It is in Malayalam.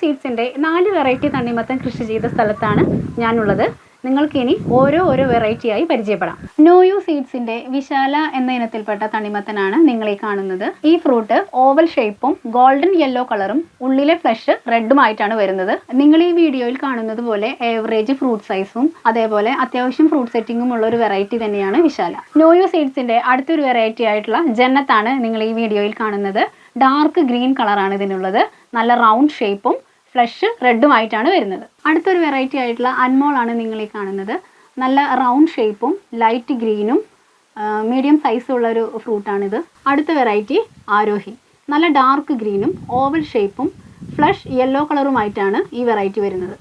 സീഡ്സിൻ്റെ 4 വെറൈറ്റി തണ്ണിമത്തൻ കൃഷി ചെയ്ത സ്ഥലത്താണ് ഞാനുള്ളത്. നിങ്ങൾക്കിനി ഓരോ വെറൈറ്റിയായി പരിചയപ്പെടാം. നോയു സീഡ്സിൻ്റെ വിശാല എന്ന ഇനത്തിൽപ്പെട്ട തണ്ണിമത്തനാണ് നിങ്ങൾ ഈ കാണുന്നത്. ഈ ഫ്രൂട്ട് ഓവൽ ഷേപ്പും ഗോൾഡൻ യെല്ലോ കളറും ഉള്ളിലെ ഫ്ലഷ് റെഡുമായിട്ടാണ് വരുന്നത്. നിങ്ങൾ ഈ വീഡിയോയിൽ കാണുന്നത് പോലെ ഏവറേജ് ഫ്രൂട്ട് സൈസും അതേപോലെ അത്യാവശ്യം ഫ്രൂട്ട് സെറ്റിങ്ങും ഉള്ള ഒരു വെറൈറ്റി തന്നെയാണ് വിശാല. നോയു സീഡ്സിൻ്റെ അടുത്തൊരു വെറൈറ്റി ആയിട്ടുള്ള ജന്നത്താണ് നിങ്ങൾ ഈ വീഡിയോയിൽ കാണുന്നത്. ഡാർക്ക് ഗ്രീൻ കളറാണ് ഇതിനുള്ളത്. നല്ല റൗണ്ട് ഷേപ്പും ഫ്ലഷ് റെഡുമായിട്ടാണ് വരുന്നത്. അടുത്തൊരു വെറൈറ്റി ആയിട്ടുള്ള അൻമോൾ ആണ് നിങ്ങൾ ഈ കാണുന്നത്. നല്ല റൗണ്ട് ഷേപ്പും ലൈറ്റ് ഗ്രീനും മീഡിയം സൈസുള്ളൊരു ഫ്രൂട്ടാണിത്. അടുത്ത വെറൈറ്റി ആരോഹി. നല്ല ഡാർക്ക് ഗ്രീനും ഓവൽ ഷേപ്പും ഫ്ലഷ് യെല്ലോ കളറുമായിട്ടാണ് ഈ വെറൈറ്റി വരുന്നത്.